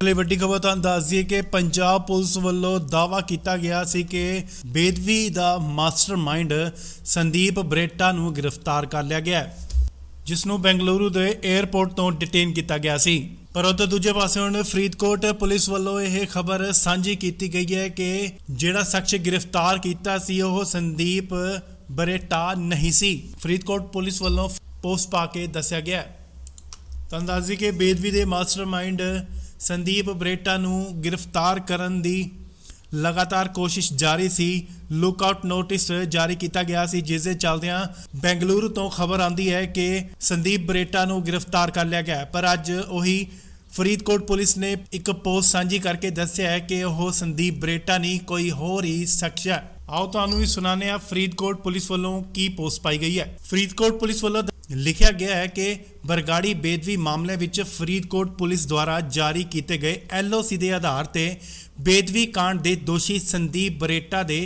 ਲਈ ਵੱਡੀ ਖਬਰ ਤੁਹਾਨੂੰ ਦੱਸ ਦਈਏ ਕਿ ਪੰਜਾਬ ਪੁਲਿਸ ਵੱਲੋਂ ਦਾਅਵਾ ਕੀਤਾ ਗਿਆ ਸੀ ਕਿ ਬੇਦਬੀ ਦਾ ਮਾਸਟਰਮਾਈਂਡ ਸੰਦੀਪ ਬਰੇਟਾ ਨੂੰ ਗ੍ਰਿਫਤਾਰ ਕਰ ਲਿਆ ਗਿਆ, ਜਿਸ ਨੂੰ ਬੈਂਗਲੁਰੂ ਦੇ 에ਅਰਪੋਰਟ ਤੋਂ ਡਿਟੇਨ ਕੀਤਾ ਗਿਆ ਸੀ। ਪਰ ਉੱਧਰ ਦੂਜੇ ਪਾਸੇ ਹੁਣ ਫਰੀਦਕੋਟ ਪੁਲਿਸ ਵੱਲੋਂ ਇਹ ਖਬਰ ਸਾਂਝੀ ਕੀਤੀ ਗਈ ਹੈ ਕਿ ਜਿਹੜਾ ਸ਼ਖਸ ਗ੍ਰਿਫਤਾਰ ਕੀਤਾ ਸੀ ਉਹ ਸੰਦੀਪ ਬਰੇਟਾ ਨਹੀਂ ਸੀ। ਫਰੀਦਕੋਟ ਪੁਲਿਸ ਵੱਲੋਂ ਪੋਸਟ ਪਾ ਕੇ ਦੱਸਿਆ ਗਿਆ। ਤੁਹਾਨੂੰ ਦੱਸ ਦਈਏ ਕਿ ਬੇਦਬੀ ਦੇ ਮਾਸਟਰਮਾਈਂਡ ਸੰਦੀਪ ਬਰੇਟਾ ਨੂੰ ਗ੍ਰਿਫਤਾਰ ਕਰਨ ਦੀ लगातार कोशिश जारी सी। लुकआउट नोटिस जारी किया गया सी, जिस दे चलदियां बेंगलुरु तो खबर आती है कि संदीप बरेटा नूं गिरफ्तार कर लिया गया। पर अज उही फरीदकोट पुलिस ने एक पोस्ट सांझी करके दस्सिया है कि वह संदीप बरेटा नहीं कोई होर ही शख्स है। आओ तुहानूं भी सुनाने फरीदकोट पुलिस वालों की पोस्ट पाई गई है। फरीदकोट पुलिस वालों लिखा गया है कि बरगाड़ी बेदबी मामले विच फरीदकोट पुलिस द्वारा जारी किए गए LOC के आधार पर बेदबी कांड के दोषी संदीप बरेटा के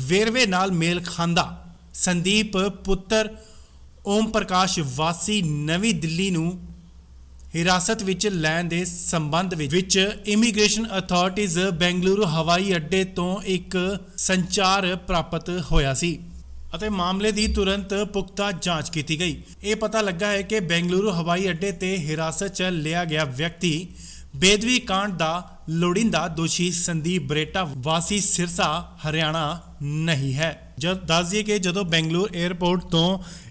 वेरवे नाल मेल खांदा संदीप पुत्र ओम प्रकाश वासी नवी दिल्ली नूं हिरासत विच लैण दे संबंध विच इमीग्रेशन अथॉरिटीज़ बेंगलुरु हवाई अड्डे तो एक संचार प्राप्त होया सी ਅਤੇ मामले की तुरंत पुख्ता जांच की गई। ये पता लगा है कि बेंगलुरु हवाई अड्डे ते हिरासत च लिया गया व्यक्ति बेदबी कांड का लोड़ींदा दोषी संदीप बरेटा वासी सिरसा हरियाणा नहीं है। जब दस दिए कि जो बेंगलुरु एयरपोर्ट तो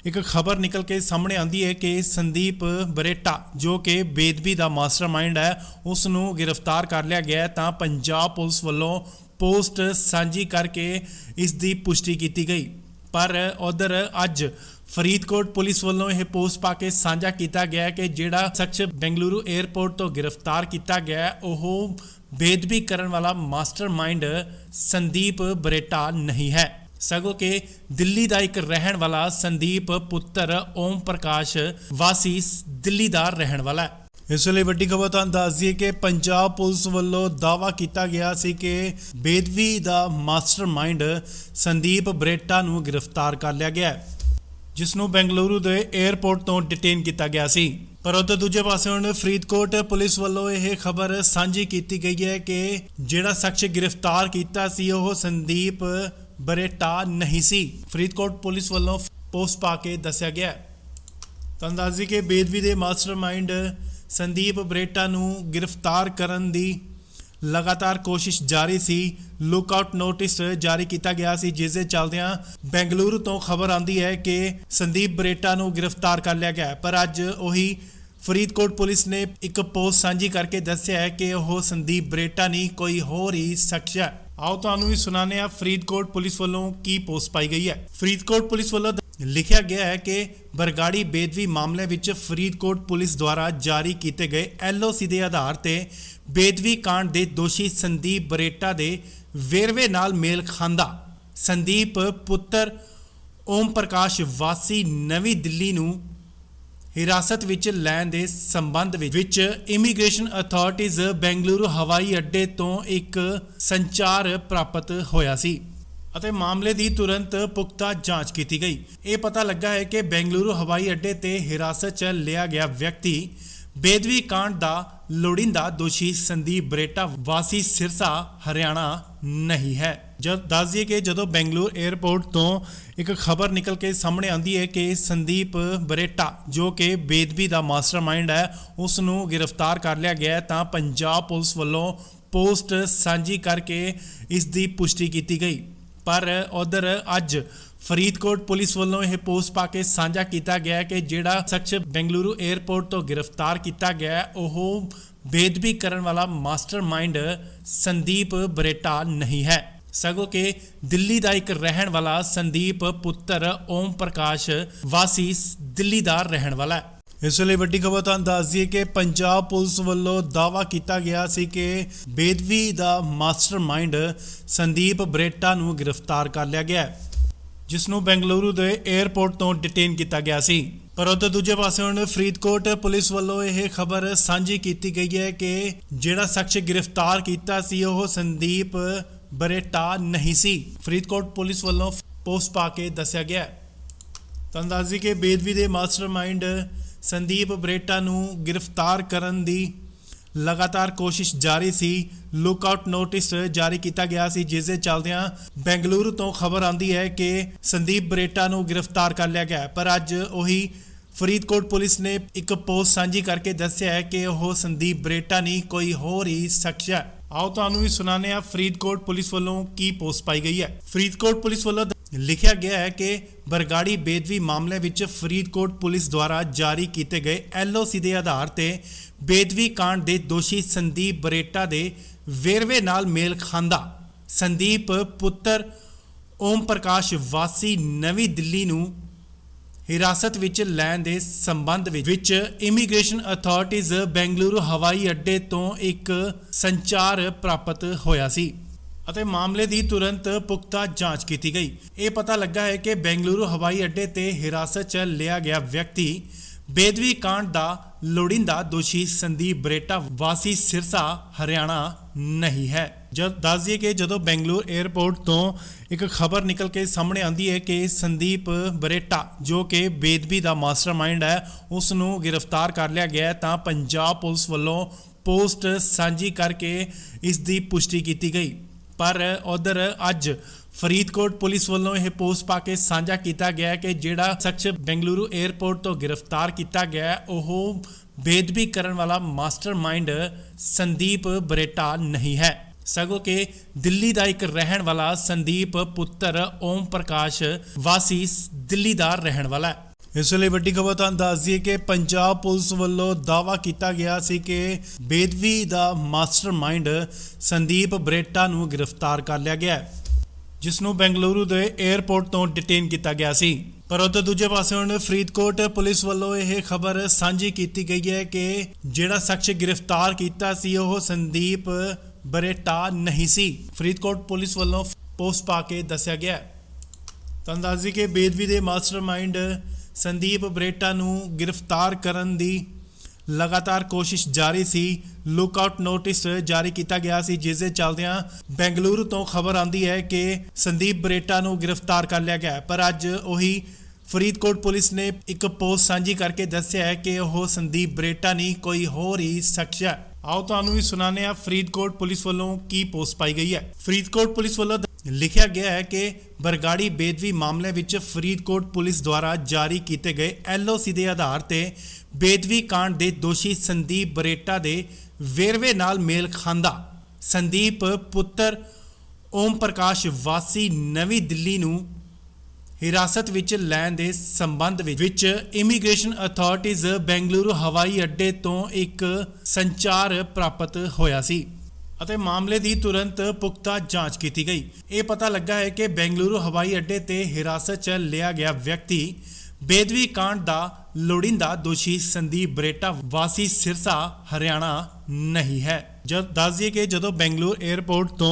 एक खबर निकल के सामने आती है कि संदीप बरेटा जो कि बेदबी का मास्टरमाइंड है उसनों गिरफ्तार कर लिया गया, तो पंजाब पुलिस वालों पोस्ट सांझी करके इसकी पुष्टि की गई। पर उधर अज फरीदकोट पुलिस वालों यह पोस्ट पा के साझा किया गया कि जिहड़ा शख्स बेंगलुरु एयरपोर्ट तो गिरफ्तार किया गया वह बेदबी करने वाला मास्टरमाइंड संदीप बरेटा नहीं है, सगों के दिल्ली का एक रहन वाला संदीप पुत्र ओम प्रकाश वासी दिल्ली का रहन वाला है। इस वे वड्डी खबर तुहानूं दस दईए कि पंजाब पुलिस वालों दावा किया गया सी कि बेदबी का मास्टरमाइंड संदीप बरेटा नूं गिरफ्तार कर लिया गया, जिसनों बेंगलुरु के एयरपोर्ट तो डिटेन किया गया सी। पर उधर दूजे पासे हुण फरीदकोट पुलिस वालों यह खबर साझी की गई है कि जिहड़ा शख्स गिरफ्तार किया सी वह संदीप बरेटा नहीं सी। फरीदकोट पुलिस वालों पोस्ट पा के दस्सिया गया। तुहानूं दस दईए कि बेदबी के मास्टरमाइंड संदीप बरेटा नूं गिरफ्तार करन दी लगातार कोशिश जारी सी। लुकआउट नोटिस जारी किया गया सी, जिस दे चलदियां बेंगलुरु तो खबर आती है कि संदीप बरेटा नूं गिरफ्तार कर लिया गया। पर अज उही फरीदकोट पुलिस ने एक पोस्ट सांझी करके दस्सिया है कि वह संदीप बरेटा नहीं कोई होर ही शख्स है। आओ तुहानूं भी सुनाने फरीदकोट पुलिस वालों की पोस्ट पाई गई है। फरीदकोट पुलिस वालों लिखा गया है कि बरगाड़ी बेदबी मामले विच फरीदकोट पुलिस द्वारा जारी किए गए LOC के आधार पर बेदबी कांड के दोषी संदीप बरेटा के वेरवे नाल मेल खांदा संदीप पुत्र ओम प्रकाश वासी नवी दिल्ली नूं हिरासत विच लैण दे संबंध विच इमीग्रेशन अथॉरिटीज़ बेंगलुरु हवाई अड्डे तो एक संचार प्राप्त होया सी ਅਤੇ मामले की तुरंत पुख्ता जांच की गई। ये पता लगा है कि बेंगलुरु हवाई अड्डे ते हिरासत च लिया गया व्यक्ति बेदबी कांड का लोड़ींदा दोषी संदीप बरेटा वासी सिरसा हरियाणा नहीं है। जब दस दिए कि जो बेंगलुरु एयरपोर्ट तो एक खबर निकल के सामने आती है कि संदीप बरेटा जो कि बेदबी का मास्टरमाइंड है उसनों गिरफ्तार कर लिया गया, तो पंजाब पुलिस वालों पोस्ट सांझी करके इसकी पुष्टि की गई। पर उधर अज फरीदकोट पुलिस वालों यह पोस्ट पा के साझा किया गया कि जिहड़ा शख्स बेंगलुरु एयरपोर्ट तो गिरफ्तार किया गया वह बेदबी करने वाला मास्टरमाइंड संदीप बरेटा नहीं है, सगों के दिल्ली का एक रहन वाला संदीप पुत्र ओम प्रकाश वासी दिल्ली का रहन वाला है। इस वे वड्डी खबर तुहानूं दस दईए कि पंजाब पुलिस वालों दावा किया गया सी कि बेदबी का मास्टरमाइंड संदीप बरेटा नूं गिरफ्तार कर लिया गया, जिसनों बेंगलुरु के एयरपोर्ट तो डिटेन किया गया सी। पर उधर दूजे पासे हुण फरीदकोट पुलिस वालों यह खबर साझी की गई है कि जिहड़ा शख्स गिरफ्तार किया सी वह संदीप बरेटा नहीं सी। फरीदकोट पुलिस वालों पोस्ट पा के दस्सिया गया। तुहानूं दस दईए कि बेदबी के मास्टरमाइंड संदीप बरेटा नूं गिरफ्तार करन दी लगातार कोशिश जारी सी। लुकआउट नोटिस जारी किया गया सी, जिस दे चलदियां बेंगलुरु तो खबर आंदी है कि संदीप बरेटा नूं गिरफ्तार कर लिया गया। पर अज उही फरीदकोट पुलिस ने एक पोस्ट साझी करके दस्सिया है कि वह संदीप बरेटा नहीं कोई होर ही शख्स है। आओ तुहानूं भी सुनाने आ फरीदकोट पुलिस वालों की पोस्ट पाई गई है। फरीदकोट पुलिस वालों लिखा गया है कि बरगाड़ी बेदवी मामले विच फरीदकोट पुलिस द्वारा जारी किए गए LOC के आधार पर बेदवी कांड के दोषी संदीप बरेटा के वेरवे नाल मेल खांदा संदीप पुत्र ओम प्रकाश वासी नवी दिल्ली नूं हिरासत विच लैण दे संबंध विच इमीग्रेशन अथॉरिटीज़ बेंगलुरु हवाई अड्डे तो एक संचार प्राप्त होया सी ਅਤੇ मामले की तुरंत पुख्ता जांच की गई। ये पता लगा है कि बेंगलुरु हवाई अड्डे ते हिरासत च लिया गया व्यक्ति बेदवी कांड का लोड़ींदा दोषी संदीप बरेटा वासी सिरसा हरियाणा नहीं है। जब दस दिए कि जदों बेंगलुरु एयरपोर्ट तो एक खबर निकल के सामने आती है कि संदीप बरेटा जो कि बेदवी का मास्टरमाइंड है उसनूं गिरफ्तार कर लिया गया, तो पंजाब पुलिस वालों पोस्ट साझी करके इसकी पुष्टि की गई। पर उधर अज फरीदकोट पुलिस वालों यह पोस्ट पा के साझा किया गया कि जिहड़ा शख्स बेंगलुरु एयरपोर्ट तो गिरफ्तार किया गया वह बेदबी करन वाला मास्टरमाइंड संदीप बरेटा नहीं है, सगों के दिल्ली का एक रहन वाला संदीप पुत्र ओम प्रकाश वासी दिल्ली का रहन वाला है। इस वे वड्डी खबर तुहानूं दस दईए कि पंजाब पुलिस वालों दावा किया गया सी कि बेदवी का मास्टरमाइंड संदीप बरेटा नूं गिरफ्तार कर लिया गया, जिसनूं बेंगलुरु के एयरपोर्ट तो डिटेन किया गया सी। पर उधर दूजे पासे हुण फरीदकोट पुलिस वालों यह खबर साझी की गई है कि जिहड़ा शख्स गिरफ्तार किया सी वह संदीप बरेटा नहीं सी। फरीदकोट पुलिस वालों पोस्ट पा के दस्सिया गया। तुहानूं दस दईए कि बेदवी के मास्टरमाइंड संदीप बरेटा नूं गिरफ्तार करन दी लगातार कोशिश जारी सी। लुकआउट नोटिस जारी किया गया सी, जिस दे चलदियां बेंगलुरु तो खबर आंदी है कि संदीप बरेटा नूं गिरफ्तार कर लिया गया। पर अज उही फरीदकोट पुलिस ने एक पोस्ट साझी करके दस्सिया है कि वह संदीप बरेटा नहीं कोई होर ही शख्स है। आओ तुहानूं भी सुनाने आ फरीदकोट पुलिस वालों की पोस्ट पाई गई है। फरीदकोट पुलिस वालों लिखा गया है कि बरगाड़ी बेदवी मामले विच फरीदकोट पुलिस द्वारा जारी किए गए LOC के आधार पर बेदवी कांड के दोषी संदीप बरेटा के वेरवे नाल मेल खांदा संदीप पुत्र ओम प्रकाश वासी नवी दिल्ली नूं हिरासत विच लैण दे संबंध विच इमीग्रेशन अथॉरिटीज़ बेंगलुरु हवाई अड्डे तो एक संचार प्राप्त होया सी ਅਤੇ मामले की तुरंत पुख्ता जांच की गई। ये पता लगा है कि बेंगलुरु हवाई अड्डे ते हिरासत च लिया गया व्यक्ति बेदवी कांड का लोड़ींदा दोषी संदीप बरेटा वासी सिरसा हरियाणा नहीं है। जब दस दिए कि जदों बेंगलुरु एयरपोर्ट तो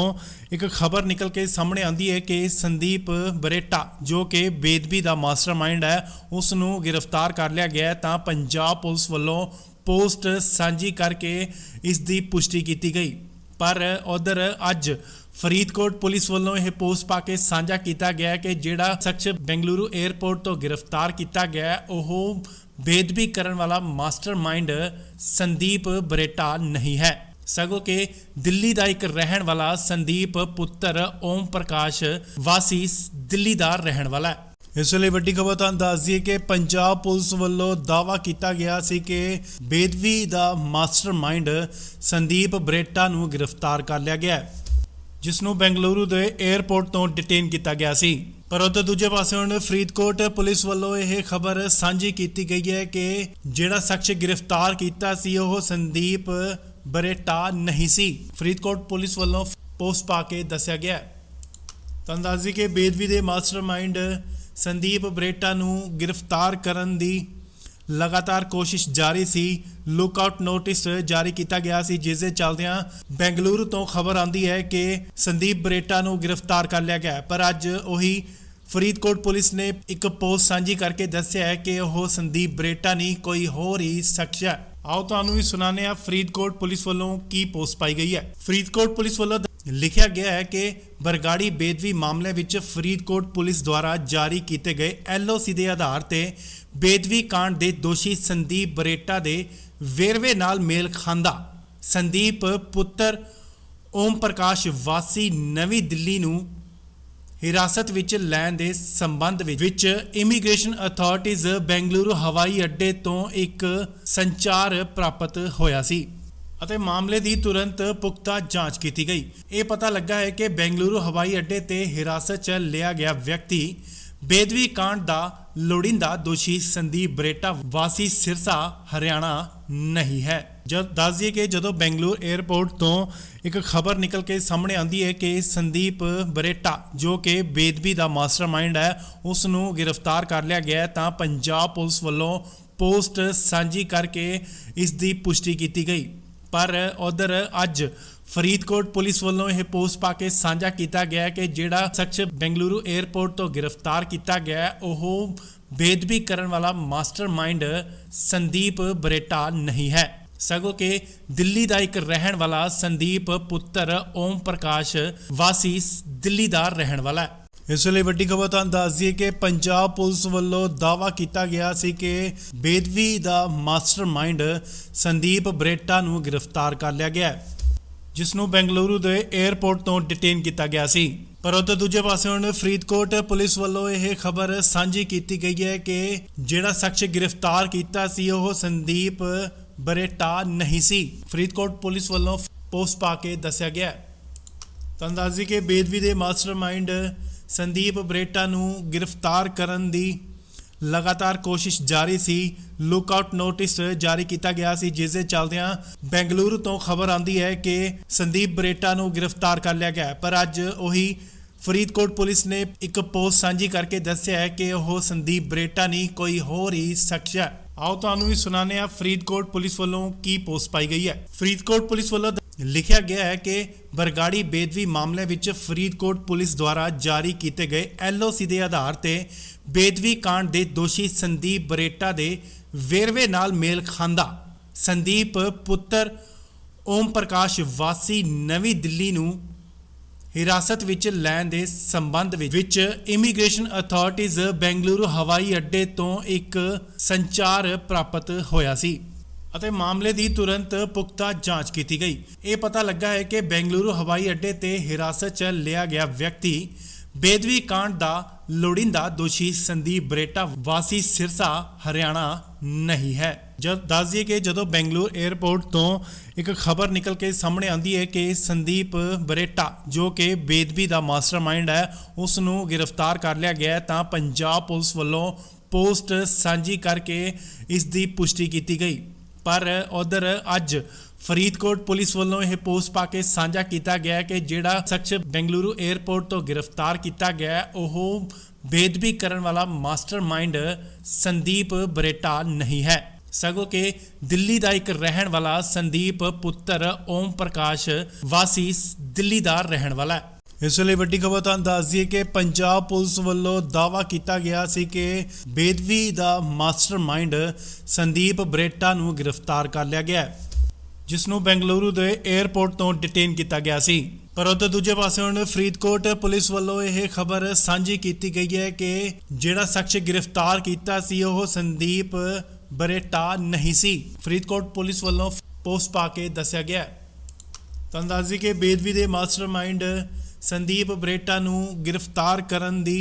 एक खबर निकल के सामने आती है कि संदीप बरेटा जो कि बेदवी का मास्टरमाइंड है उसनूं गिरफ्तार कर लिया गया, तो पंजाब पुलिस वालों पोस्ट साझी करके इसकी पुष्टि की गई। पर उधर अज फरीदकोट पुलिस वालों यह पोस्ट पा के साझा किया गया कि जिहड़ा शख्स बेंगलुरु एयरपोर्ट तो गिरफ्तार किया गया वह बेदबी करन वाला मास्टरमाइंड संदीप बरेटा नहीं है, सगों के दिल्ली का एक रहन वाला संदीप पुत्र ओम प्रकाश वासी दिल्ली का रहन वाला है। इस वे वड्डी खबर तुहानूं दस दईए कि पंजाब पुलिस वालों दावा किया गया सी कि बेदवी का मास्टरमाइंड संदीप बरेटा नूं गिरफ्तार कर लिया गया, जिसनूं बेंगलुरु के एयरपोर्ट तो डिटेन किया गया सी। पर उधर दूजे पासे हुण फरीदकोट पुलिस वालों यह खबर साझी की गई है कि जिहड़ा शख्स गिरफ्तार किया सी वह संदीप बरेटा नहीं सी। फरीदकोट पुलिस वालों पोस्ट पा के दस्सिया गया। तुहानूं दस दईए कि बेदवी के मास्टरमाइंड संदीप बरेटा नूं गिरफ्तार करन दी लगातार कोशिश जारी सी। लुकआउट नोटिस जारी किया गया सी, जिस दे चलदियां बेंगलुरु तो खबर आंदी है कि संदीप बरेटा नूं गिरफ्तार कर लिया गया। पर अज उही फरीदकोट पुलिस ने एक पोस्ट साझी करके दस्सिया है कि वह संदीप बरेटा नहीं कोई होर ही शख्स है। आओ तुहानूं भी सुनाने आ फरीदकोट पुलिस वालों की पोस्ट पाई गई है। फरीदकोट पुलिस वालों लिखा गया है कि बरगाड़ी बेदवी मामले विच फरीदकोट पुलिस द्वारा जारी किए गए LOC के आधार पर बेदवी कांड के दोषी संदीप बरेटा के वेरवे नाल मेल खांदा ਸੰਦੀਪ ਪੁੱਤਰ ਓਮ ਪ੍ਰਕਾਸ਼ ਵਾਸੀ ਨਵੀਂ ਦਿੱਲੀ ਨੂੰ ਹਿਰਾਸਤ ਵਿੱਚ ਲੈਣ ਦੇ ਸੰਬੰਧ ਵਿੱਚ ਇਮੀਗ੍ਰੇਸ਼ਨ ਅਥਾਰਟੀਜ਼ ਬੈਂਗਲੁਰੂ ਹਵਾਈ ਅੱਡੇ ਤੋਂ ਇੱਕ ਸੰਚਾਰ ਪ੍ਰਾਪਤ ਹੋਇਆ ਸੀ ਅਤੇ ਮਾਮਲੇ ਦੀ ਤੁਰੰਤ ਪੁਖਤਾ ਜਾਂਚ ਕੀਤੀ ਗਈ। ਇਹ ਪਤਾ ਲੱਗਾ ਹੈ ਕਿ ਬੈਂਗਲੁਰੂ ਹਵਾਈ ਅੱਡੇ ਤੇ ਹਿਰਾਸਤ 'ਚ ਲਿਆ ਗਿਆ ਵਿਅਕਤੀ ਬੇਦਵੀ ਕਾਂਡ ਦਾ ਲੋੜੀਂਦਾ ਦੋਸ਼ੀ ਸੰਦੀਪ ਬਰੇਟਾ ਵਾਸੀ ਸਿਰਸਾ ਹਰਿਆਣਾ नहीं है। जब दस दिए कि जो बेंगलुरु एयरपोर्ट तो एक खबर निकल के सामने आती है कि संदीप बरेटा जो कि बेदबी का मास्टरमाइंड है उसनू गिरफ्तार कर लिया गया है, तो पंजाब पुलिस वालों पोस्ट साझी करके इसकी पुष्टि की गई। पर उधर अज फरीदकोट पुलिस वालों यह पोस्ट पा के साझा किया गया कि जिहड़ा शख्स बेंगलुरु एयरपोर्ट तो गिरफ्तार किया गया है वह बेदबी करने वाला मास्टरमाइंड संदीप बरेटा नहीं है, सगों के दिल्ली का एक रहन वाला संदीप पुत्र ओम प्रकाश वासी दिल्ली का रहन वाला है। इस वे वड्डी खबर तुहानूं दस दईए कि पंजाब पुलिस वालों दावा किया गया सी कि बेदबी का मास्टरमाइंड संदीप बरेटा नूं गिरफ्तार कर लिया गया है, जिसनूं बेंगलुरु के एयरपोर्ट तो डिटेन किया गया सी। पर उधर दूजे पासे हुण फरीदकोट पुलिस वालों यह खबर साझी की गई है कि जिहड़ा शख्स गिरफ्तार किया सी ओह संदीप बरेटा नहीं सी। फरीदकोट पुलिस वालों पोस्ट पा के दस्सिया गया। तुहानूं दस दईए कि बेदबी के मास्टरमाइंड संदीप बरेटा नूं गिरफ्तार करन दी लगातार कोशिश जारी सी। लुकआउट नोटिस जारी किया गया सी, जिस दे चलदियां बेंगलुरु तो खबर आती है कि संदीप बरेटा नूं गिरफ्तार कर लिया गया। पर अज उही फरीदकोट पुलिस ने एक पोस्ट साझी करके दस्सिया है कि वह संदीप बरेटा नहीं कोई होर ही शख्स है। आओ तुहानूं भी सुनाने आ फरीदकोट पुलिस वालों की पोस्ट पाई गई है। फरीदकोट पुलिस वालों लिखा गया है कि बरगाड़ी बेदबी मामले विच फरीदकोट पुलिस द्वारा जारी किए गए LOC के आधार पर बेदबी कांड के दोषी संदीप बरेटा के वेरवे नाल मेल खांदा संदीप पुत्र ओम प्रकाश वासी नवीं दिल्ली नूं हिरासत विच लैण दे संबंध विच इमीग्रेशन अथॉरिटीज़ बेंगलुरु हवाई अड्डे तो एक संचार प्राप्त होया सी ਅਤੇ मामले की तुरंत पुख्ता जांच की गई। ये पता लगा है कि बेंगलुरु हवाई अड्डे ते हिरासत च लिया गया व्यक्ति बेदबी कांड का लोड़ींदा दोषी संदीप बरेटा वासी सिरसा हरियाणा नहीं है। जब दस दिए कि जो बेंगलुरु एयरपोर्ट तो एक खबर निकल के सामने आती है कि संदीप बरेटा जो कि बेदबी का मास्टरमाइंड है उसनू गिरफ्तार कर लिया गया है, तो पंजाब पुलिस वालों पोस्ट साझी करके इसकी पुष्टि की गई। पर उधर अज फरीदकोट पुलिस वालों यह पोस्ट पा के साझा किया गया कि जिहड़ा शख्स बेंगलुरु एयरपोर्ट तो गिरफ्तार किया गया है वह बेदबी करने वाला मास्टरमाइंड संदीप बरेटा नहीं है, सगों के दिल्ली का एक रहन वाला संदीप पुत्र ओम प्रकाश वासी दिल्ली का रहन वाला है। इस वे वड्डी खबर तुहानूं दस दईए कि पंजाब पुलिस वालों दावा किया गया सी कि बेदबी का मास्टरमाइंड संदीप बरेटा नूं गिरफ्तार कर लिया गया है, जिसनूं बेंगलुरु के एयरपोर्ट तो डिटेन किया गया सी। पर उधर दूजे पासे हुण फरीदकोट पुलिस वालों यह खबर साझी की गई है कि जिहड़ा शख्स गिरफ्तार किया सी ओह संदीप बरेटा नहीं सी। फरीदकोट पुलिस वालों पोस्ट पा के दस्सिया गया। तुहानूं दस दईए कि बेदबी के मास्टरमाइंड संदीप बरेटा नूं गिरफ्तार करन दी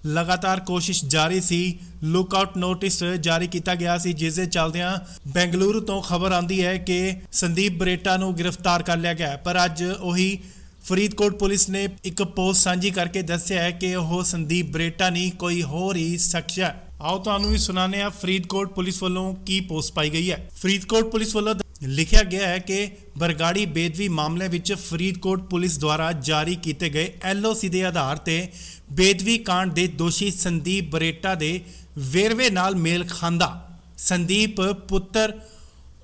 लगातार कोशिश जारी सी। लुकआउट नोटिस जारी किया गया सी, जिस दे चलदियां बेंगलुरु तो खबर आती है कि संदीप बरेटा नूं गिरफ्तार कर लिया गया। पर अज उही फरीदकोट पुलिस ने एक पोस्ट साझी करके दस्सिया है कि वह संदीप बरेटा नहीं कोई होर ही शख्स है। आओ तुहानूं भी सुनाने आ फरीदकोट पुलिस वालों की पोस्ट पाई गई है। फरीदकोट पुलिस वालों लिखा गया है कि बरगाड़ी बेदबी मामले विच फरीदकोट पुलिस द्वारा जारी किए गए LOC के आधार पर बेदबी कांड के दोषी संदीप बरेटा के वेरवे नाल मेल खांदा संदीप पुत्र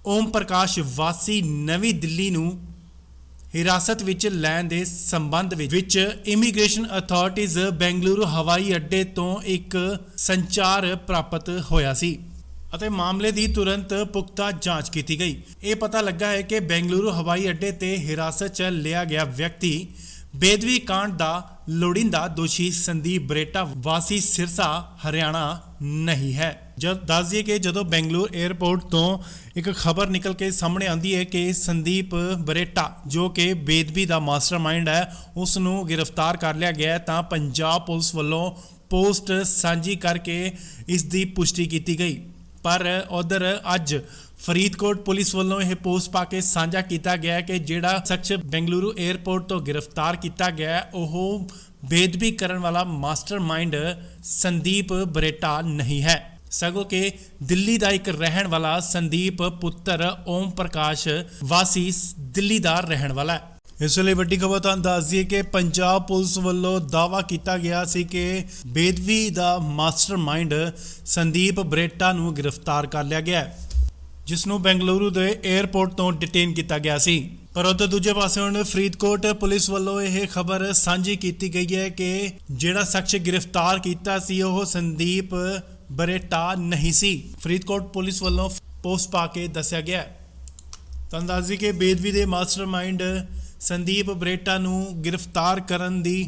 ओम प्रकाश वासी नवीं दिल्ली नूं हिरासत विच लैण दे संबंध विच इमीग्रेशन अथॉरिटीज़ बेंगलुरु हवाई अड्डे तो एक संचार प्राप्त होया सी ਅਤੇ मामले की तुरंत पुख्ता जांच की गई। ये पता लगा है कि बेंगलुरु हवाई अड्डे ते हिरासत च लिया गया व्यक्ति बेदबी कांड का लोड़ींदा दोषी संदीप बरेटा वासी सिरसा हरियाणा नहीं है। जब दस दिए कि ਜਦੋਂ बेंगलुरु एयरपोर्ट तो एक खबर निकल के सामने आती है कि संदीप बरेटा जो कि बेदबी का मास्टरमाइंड है उसनों गिरफ्तार कर लिया गया तो पंजाब पुलिस वालों पोस्ट साझी करके इस दी पुष्टि की गई। पर उधर अज फरीदकोट पुलिस वालों यह पोस्ट पा के साझा किया गया कि जिहड़ा शख्स बेंगलुरु एयरपोर्ट तो गिरफ्तार किया गया वह बेदबी करने वाला मास्टरमाइंड संदीप बरेटा नहीं है, सगों के दिल्ली का एक रहन वाला संदीप पुत्र ओम प्रकाश वासी दिल्ली का रहन वाला है। इस वे वड्डी खबर तुहानूं दस दईए कि पंजाब पुलिस वालों दावा किया गया सी कि बेदबी का मास्टरमाइंड संदीप बरेटा नूं गिरफ्तार कर लिया गया, जिसनों बेंगलुरु के एयरपोर्ट तो डिटेन किया गया सी। पर उधर दूजे पासे हुण फरीदकोट पुलिस वालों यह खबर साझी की गई है कि जिहड़ा शख्स गिरफ्तार किया सी वह संदीप बरेटा नहीं सी। फरीदकोट पुलिस वालों पोस्ट पा के दस्सिया गया। तुहानूं दस दईए कि बेदबी के मास्टरमाइंड संदीप बरेटा नूं गिरफ्तार करन दी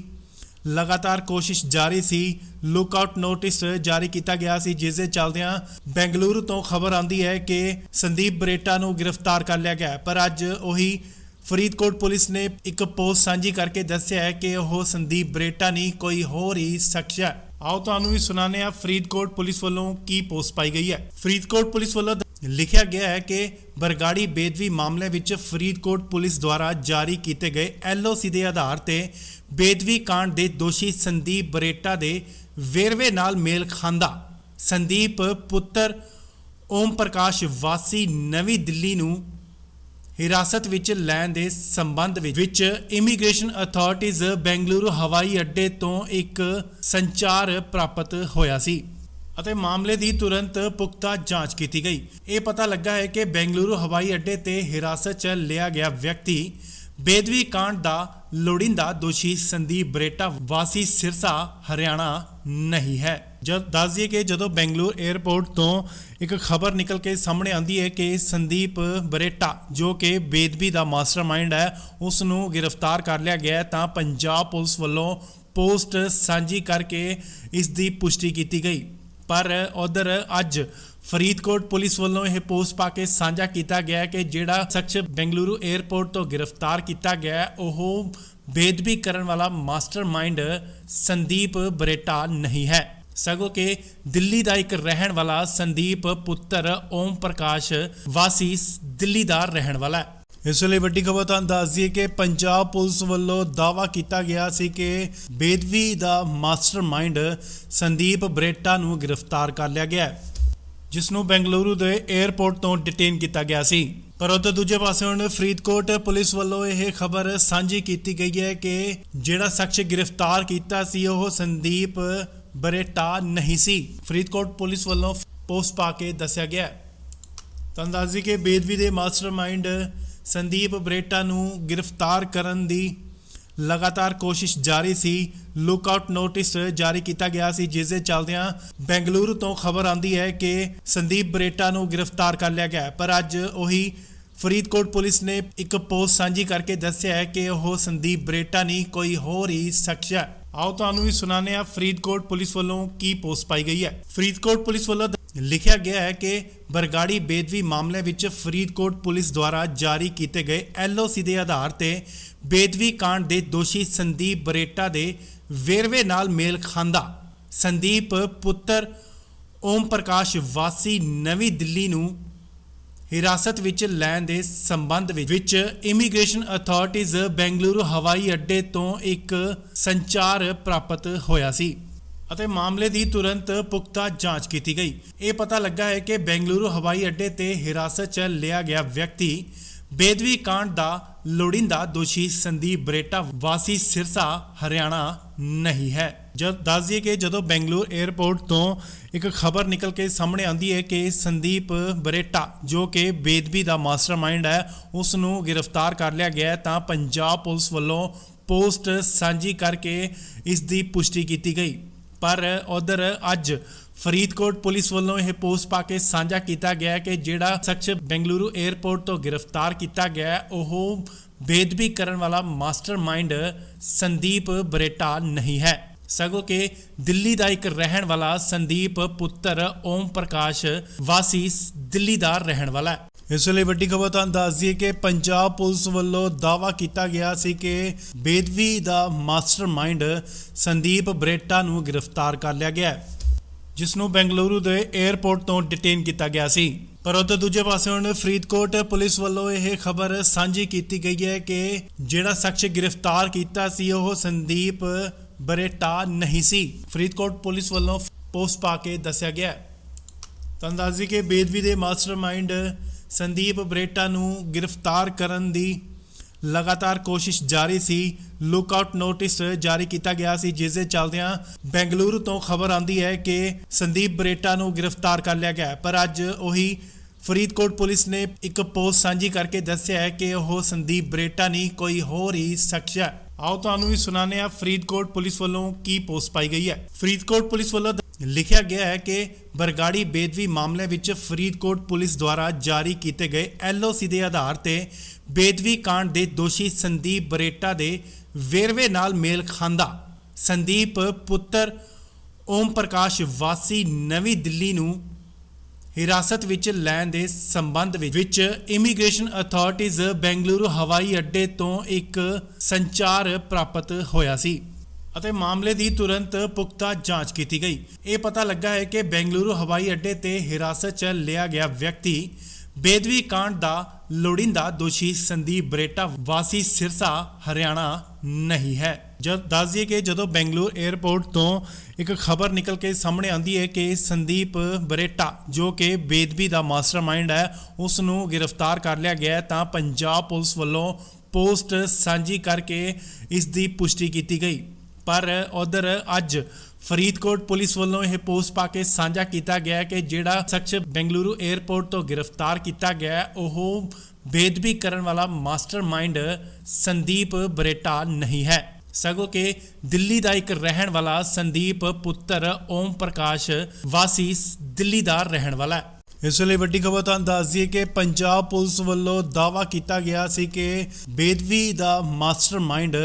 लगातार कोशिश जारी सी। लुकआउट नोटिस जारी किया गया सी, जिस दे चलदियां बेंगलुरु तो खबर आती है कि संदीप बरेटा नूं गिरफ्तार कर लिया गया। पर अज वही फरीदकोट पुलिस ने एक पोस्ट साझी करके दस्सिया है कि वह संदीप बरेटा नहीं कोई होर ही शख्स है। आओ तुहानूं भी सुनाने आ फरीदकोट पुलिस वालों की पोस्ट पाई गई है। फरीदकोट पुलिस वालों लिखा गया है कि बरगाड़ी बेदबी मामले विच फरीदकोट पुलिस द्वारा जारी किए गए LOC के आधार पर बेदबी कांड के दोषी संदीप बरेटा के वेरवे नाल मेल खांदा संदीप पुत्र ओम प्रकाश वासी नवी दिल्ली नूं हिरासत विच लैण दे संबंध विच इमीग्रेशन अथॉरिटीज़ बेंगलुरु हवाई अड्डे तो एक संचार प्राप्त होया सी ਅਤੇ मामले की तुरंत पुख्ता जांच की गई। ये पता लगा है कि बेंगलुरु हवाई अड्डे ते हिरासत च लिया गया व्यक्ति बेदबी कांड का लोड़ींदा दोषी संदीप बरेटा वासी सिरसा हरियाणा नहीं है। जब दस दिए कि जो बेंगलुरु एयरपोर्ट तो एक खबर निकल के सामने आती है कि संदीप बरेटा जो कि बेदबी का मास्टरमाइंड है उसनों गिरफ्तार कर लिया गया तो पंजाब पुलिस वालों पोस्ट साझी करके इस दी पुष्टि की गई। पर उधर अज फरीदकोट पुलिस वालों यह पोस्ट पा के साझा किया गया कि जिहड़ा शख्स बेंगलुरु एयरपोर्ट तो गिरफ्तार किया गया वह बेदबी करने वाला मास्टरमाइंड संदीप बरेटा नहीं है, सगों के दिल्ली का एक रहन वाला संदीप पुत्र ओम प्रकाश वासी दिल्ली का रहन वाला है। इस वे वड्डी खबर तुहानूं दस दईए कि पंजाब पुलिस वालों दावा किया गया सी कि बेदबी का मास्टरमाइंड संदीप बरेटा नूं गिरफ्तार कर लिया गया, जिसनों बेंगलुरु के एयरपोर्ट तो डिटेन किया गया सी। पर उधर दूजे पासे हुण फरीदकोट पुलिस वालों यह खबर साझी की गई है कि जिहड़ा शख्स गिरफ्तार किया सी वह संदीप बरेटा नहीं सी। फरीदकोट पुलिस वालों पोस्ट पा के दस्सिया गया। तुहानूं दस दईए कि बेदबी के मास्टरमाइंड संदीप बरेटा नूं गिरफ्तार करन दी लगातार कोशिश जारी सी। लुकआउट नोटिस जारी किया गया सी, जिस दे चलदियां बेंगलुरु तो खबर आती है कि संदीप बरेटा नूं गिरफ्तार कर लिया गया। पर अज वही फरीदकोट पुलिस ने एक पोस्ट साझी करके दस्सिया है कि वह संदीप बरेटा नहीं कोई होर ही शख्स है। आओ तुहानूं भी सुनाने आ फरीदकोट पुलिस वालों की पोस्ट पाई गई है। फरीदकोट पुलिस वालों लिखा गया है कि बरगाड़ी बेदबी मामले विच फरीदकोट पुलिस द्वारा जारी किए गए LOC के आधार पर बेदबी कांड के दोषी संदीप बरेटा के वेरवे नाल मेल खांदा संदीप पुत्र ओम प्रकाश वासी नवी दिल्ली नूं हिरासत विच लैण दे संबंध विच इमीग्रेशन अथॉरिटीज़ बेंगलुरु हवाई अड्डे तो एक संचार प्राप्त होया सी ਅਤੇ मामले की तुरंत पुख्ता जांच की गई। ये पता लगा है कि बेंगलुरु हवाई अड्डे ते हिरासत च लिया गया व्यक्ति बेदबी कांड का लोड़ींदा दोषी संदीप बरेटा वासी सिरसा हरियाणा नहीं है। जब दस दिए कि जो बेंगलुरु एयरपोर्ट तो एक खबर निकल के सामने आती है कि संदीप बरेटा जो कि बेदबी का मास्टरमाइंड है उसनों गिरफ्तार कर लिया गया तो पंजाब पुलिस वालों पोस्ट साझी करके इस दी पुष्टि की गई। पर उधर अज फरीदकोट पुलिस वालों यह पोस्ट पा के साझा किया गया कि जिहड़ा शख्स बेंगलुरु एयरपोर्ट तो गिरफ्तार किया गया वह बेदबी करने वाला मास्टरमाइंड संदीप बरेटा नहीं है, ਸਗੋਂ ਕਿ ਦਿੱਲੀ ਦਾ ਇੱਕ ਰਹਿਣ ਵਾਲਾ ਸੰਦੀਪ ਪੁੱਤਰ ਓਮ ਪ੍ਰਕਾਸ਼ ਵਾਸੀ ਦਿੱਲੀ ਦਾ ਰਹਿਣ ਵਾਲਾ ਹੈ। ਇਸ ਵੇਲੇ ਵੱਡੀ ਖਬਰ ਤੁਹਾਨੂੰ ਦੱਸ ਦਈਏ ਕਿ ਪੰਜਾਬ ਪੁਲਿਸ ਵੱਲੋਂ ਦਾਅਵਾ ਕੀਤਾ ਗਿਆ ਸੀ ਕਿ ਬੇਦਵੀ ਦਾ ਮਾਸਟਰਮਾਈਂਡ ਸੰਦੀਪ ਬਰੇਟਾ ਨੂੰ ਗ੍ਰਿਫਤਾਰ ਕਰ ਲਿਆ ਗਿਆ ਹੈ, ਜਿਸ ਨੂੰ ਬੈਂਗਲੁਰੂ ਦੇ 에ਅਰਪੋਰਟ ਤੋਂ ਡਿਟੇਨ ਕੀਤਾ ਗਿਆ ਸੀ। ਪਰ ਉੱਧਰ ਦੂਜੇ ਪਾਸੇ ਹੁਣ ਫਰੀਦਕੋਟ ਪੁਲਿਸ ਵੱਲੋਂ ਇਹ ਖਬਰ ਸਾਂਝੀ ਕੀਤੀ ਗਈ ਹੈ ਕਿ ਜਿਹੜਾ ਸ਼ਖਸ ਗ੍ਰਿਫਤਾਰ ਕੀਤਾ ਸੀ ਉਹ ਸੰਦੀਪ ਬਰੇਟਾ ਨਹੀਂ ਸੀ। ਫਰੀਦਕੋਟ ਪੁਲਿਸ ਵੱਲੋਂ ਪੋਸਟ ਪਾ ਕੇ ਦੱਸਿਆ ਗਿਆ ਹੈ। ਤੁਹਾਨੂੰ ਦੱਸ ਦਈਏ ਕਿ ਬੇਦਵੀ ਦੇ ਮਾਸਟਰਮਾਈਂਡ ਸੰਦੀਪ ਬਰੇਟਾ ਨੂੰ ਗ੍ਰਿਫਤਾਰ ਕਰਨ ਦੀ ਲਗਾਤਾਰ ਕੋਸ਼ਿਸ਼ ਜਾਰੀ ਸੀ। ਲੁੱਕਆਊਟ ਨੋਟਿਸ ਜਾਰੀ ਕੀਤਾ ਗਿਆ ਸੀ, ਜਿਸ ਦੇ ਚੱਲਦਿਆਂ ਬੈਂਗਲੁਰੂ ਤੋਂ ਖਬਰ ਆਉਂਦੀ ਹੈ ਕਿ ਸੰਦੀਪ ਬਰੇਟਾ ਨੂੰ ਗ੍ਰਿਫਤਾਰ ਕਰ ਲਿਆ ਗਿਆ। ਪਰ ਅੱਜ ਉਹੀ ਫਰੀਦਕੋਟ ਪੁਲਿਸ ਨੇ ਇੱਕ ਪੋਸਟ ਸਾਂਝੀ ਕਰਕੇ ਦੱਸਿਆ ਹੈ ਕਿ ਉਹ ਸੰਦੀਪ ਬਰੇਟਾ ਨਹੀਂ, ਕੋਈ ਹੋਰ ਹੀ ਸ਼ਖਸ ਹੈ। ਆਓ ਤੁਹਾਨੂੰ ਵੀ ਸੁਣਾਉਂਦੇ ਹਾਂ ਫਰੀਦਕੋਟ ਪੁਲਿਸ ਵੱਲੋਂ ਕੀ ਪੋਸਟ ਪਾਈ ਗਈ ਹੈ। ਫਰੀਦਕੋਟ ਪੁਲਿਸ ਵੱਲੋਂ ਲਿਖਿਆ ਗਿਆ ਹੈ ਕਿ ਬਰਗਾੜੀ ਬੇਦਵੀ ਮਾਮਲੇ ਵਿੱਚ ਫਰੀਦਕੋਟ ਪੁਲਿਸ ਦੁਆਰਾ ਜਾਰੀ ਕੀਤੇ ਗਏ LOC ਦੇ ਆਧਾਰ ਤੇ ਬੇਦਵੀ ਕਾਂਡ ਦੇ ਦੋਸ਼ੀ ਸੰਦੀਪ ਬਰੇਟਾ ਦੇ ਵੇਰਵੇ ਨਾਲ ਮੇਲ ਖਾਂਦਾ ਸੰਦੀਪ ਪੁੱਤਰ ਓਮ ਪ੍ਰਕਾਸ਼ ਵਾਸੀ ਨਵੀਂ ਦਿੱਲੀ ਨੂੰ ਹਿਰਾਸਤ ਵਿੱਚ ਲੈਣ ਦੇ ਸੰਬੰਧ ਵਿੱਚ ਇਮੀਗ੍ਰੇਸ਼ਨ ਅਥਾਰਟੀਜ਼ ਬੈਂਗਲੁਰੂ ਹਵਾਈ ਅੱਡੇ ਤੋਂ ਇੱਕ ਸੰਚਾਰ ਪ੍ਰਾਪਤ ਹੋਇਆ ਸੀ ਅਤੇ ਮਾਮਲੇ ਦੀ ਤੁਰੰਤ ਪੁਖਤਾ ਜਾਂਚ ਕੀਤੀ ਗਈ। ਇਹ ਪਤਾ ਲੱਗਾ ਹੈ ਕਿ ਬੈਂਗਲੁਰੂ ਹਵਾਈ ਅੱਡੇ ਤੇ ਹਿਰਾਸਤ 'ਚ ਲਿਆ ਗਿਆ ਵਿਅਕਤੀ ਬੇਦਵੀ ਕਾਂਡ ਦਾ ਲੋੜੀਂਦਾ ਦੋਸ਼ੀ ਸੰਦੀਪ ਬਰੇਟਾ ਵਾਸੀ ਸਿਰਸਾ ਹਰਿਆਣਾ ਨਹੀਂ ਹੈ। ਜਦ ਦੱਸ ਦਈਏ ਕਿ ਜਦੋਂ ਬੈਂਗਲੁਰੂ 에ਅਰਪੋਰਟ ਤੋਂ ਇੱਕ ਖਬਰ ਨਿਕਲ ਕੇ ਸਾਹਮਣੇ ਆਉਂਦੀ ਹੈ ਕਿ ਸੰਦੀਪ ਬਰੇਟਾ ਜੋ ਕਿ ਬੇਦਵੀ ਦਾ ਮਾਸਟਰਮਾਈਂਡ ਹੈ ਉਸ ਨੂੰ ਗ੍ਰਿਫਤਾਰ ਕਰ ਲਿਆ ਗਿਆ, ਤਾਂ ਪੰਜਾਬ ਪੁਲਿਸ ਵੱਲੋਂ ਪੋਸਟ ਸਾਂਝੀ ਕਰਕੇ ਇਸ ਦੀ ਪੁਸ਼ਟੀ ਕੀਤੀ ਗਈ। ਪਰ ਉਧਰ ਅੱਜ ਫਰੀਦਕੋਟ ਪੁਲਿਸ ਵੱਲੋਂ ਇਹ ਪੋਸਟ ਪਾ ਕੇ ਸਾਂਝਾ ਕੀਤਾ ਗਿਆ ਕਿ ਜਿਹੜਾ ਸ਼ਖਸ ਬੈਂਗਲੁਰੂ 에ਅਰਪੋਰਟ ਤੋਂ ਗ੍ਰਿਫਤਾਰ ਕੀਤਾ ਗਿਆ ਉਹ ਬੇਦਬੀ ਕਰਨ ਵਾਲਾ ਮਾਸਟਰਮਾਈਂਡ ਸੰਦੀਪ ਬਰੇਟਾ ਨਹੀਂ ਹੈ, ਸਗੋਂ ਕਿ ਦਿੱਲੀ ਦਾ ਇੱਕ ਰਹਿਣ ਵਾਲਾ ਸੰਦੀਪ ਪੁੱਤਰ ਓਮ ਪ੍ਰਕਾਸ਼ ਵਾਸੀ ਦਿੱਲੀ ਦਾ ਰਹਿਣ ਵਾਲਾ ਹੈ। ਇਸ ਵੇਲੇ ਵੱਡੀ ਖਬਰ ਤੁਹਾਨੂੰ ਦੱਸ ਦਈਏ ਕਿ ਪੰਜਾਬ ਪੁਲਿਸ ਵੱਲੋਂ ਦਾਅਵਾ ਕੀਤਾ ਗਿਆ ਸੀ ਕਿ ਬੇਦਵੀ ਦਾ ਮਾਸਟਰਮਾਈਂਡ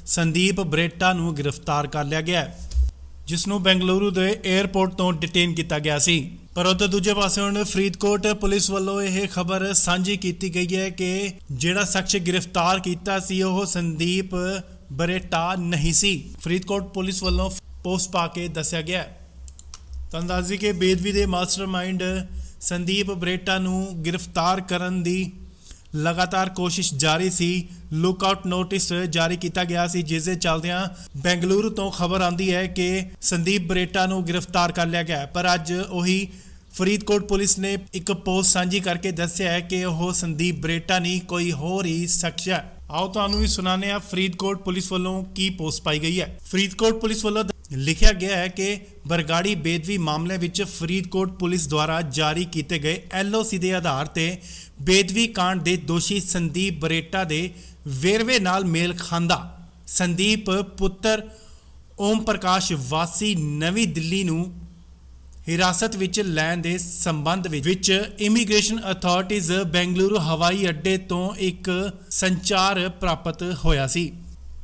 ਸੰਦੀਪ ਬਰੇਟਾ ਨੂੰ ਗ੍ਰਿਫਤਾਰ ਕਰ ਲਿਆ ਗਿਆ, ਜਿਸ ਨੂੰ ਬੈਂਗਲੁਰੂ ਦੇ 에ਅਰਪੋਰਟ ਤੋਂ ਡਿਟੇਨ ਕੀਤਾ ਗਿਆ ਸੀ। ਪਰ ਉੱਧਰ ਦੂਜੇ ਪਾਸੇ ਹੁਣ ਫਰੀਦਕੋਟ ਪੁਲਿਸ ਵੱਲੋਂ ਇਹ ਖਬਰ ਸਾਂਝੀ ਕੀਤੀ ਗਈ ਹੈ ਕਿ ਜਿਹੜਾ ਸ਼ਖਸ ਗ੍ਰਿਫਤਾਰ ਕੀਤਾ ਸੀ ਉਹ ਸੰਦੀਪ ਬਰੇਟਾ ਨਹੀਂ ਸੀ। ਫਰੀਦਕੋਟ ਪੁਲਿਸ ਵੱਲੋਂ ਪੋਸਟ ਪਾ ਕੇ ਦੱਸਿਆ ਗਿਆ। ਤੁਹਾਨੂੰ ਦੱਸ ਦਈਏ ਕਿ ਬੇਦਵੀ ਦੇ ਮਾਸਟਰਮਾਈਂਡ ਸੰਦੀਪ ਬਰੇਟਾ ਨੂੰ ਗ੍ਰਿਫਤਾਰ ਕਰਨ ਦੀ ਲਗਾਤਾਰ ਕੋਸ਼ਿਸ਼ ਜਾਰੀ ਸੀ। ਲੁੱਕਆਊਟ ਨੋਟਿਸ ਜਾਰੀ ਕੀਤਾ ਗਿਆ ਸੀ, ਜਿਸ ਦੇ ਚੱਲਦਿਆਂ ਬੈਂਗਲੁਰੂ ਤੋਂ ਖਬਰ ਆਉਂਦੀ ਹੈ ਕਿ ਸੰਦੀਪ ਬਰੇਟਾ ਨੂੰ ਗ੍ਰਿਫਤਾਰ ਕਰ ਲਿਆ ਗਿਆ। ਪਰ ਅੱਜ ਉਹੀ ਫਰੀਦਕੋਟ ਪੁਲਿਸ ਨੇ ਇੱਕ ਪੋਸਟ ਸਾਂਝੀ ਕਰਕੇ ਦੱਸਿਆ ਹੈ ਕਿ ਉਹ ਸੰਦੀਪ ਬਰੇਟਾ ਨਹੀਂ, ਕੋਈ ਹੋਰ ਹੀ ਸ਼ਖਸ ਹੈ। ਆਓ ਤੁਹਾਨੂੰ ਵੀ ਸੁਣਾਉਂਦੇ ਹਾਂ ਫਰੀਦਕੋਟ ਪੁਲਿਸ ਵੱਲੋਂ ਕੀ ਪੋਸਟ ਪਾਈ ਗਈ ਹੈ। ਫਰੀਦਕੋਟ ਪੁਲਿਸ ਵੱਲੋਂ ਲਿਖਿਆ ਗਿਆ ਹੈ ਕਿ ਬਰਗਾੜੀ ਬੇਦਵੀ ਮਾਮਲੇ ਵਿੱਚ ਫਰੀਦਕੋਟ ਪੁਲਿਸ ਦੁਆਰਾ ਜਾਰੀ ਕੀਤੇ ਗਏ LOC ਦੇ ਆਧਾਰ ਤੇ ਬੇਦਵੀ ਕਾਂਡ ਦੇ ਦੋਸ਼ੀ ਸੰਦੀਪ ਬਰੇਟਾ ਦੇ ਵੇਰਵੇ ਨਾਲ ਮੇਲ ਖਾਂਦਾ ਸੰਦੀਪ ਪੁੱਤਰ ਓਮ ਪ੍ਰਕਾਸ਼ ਵਾਸੀ ਨਵੀਂ ਦਿੱਲੀ ਨੂੰ ਹਿਰਾਸਤ ਵਿੱਚ ਲੈਣ ਦੇ ਸੰਬੰਧ ਵਿੱਚ ਇਮੀਗ੍ਰੇਸ਼ਨ ਅਥਾਰਟੀਜ਼ ਬੈਂਗਲੁਰੂ ਹਵਾਈ ਅੱਡੇ ਤੋਂ ਇੱਕ ਸੰਚਾਰ ਪ੍ਰਾਪਤ ਹੋਇਆ ਸੀ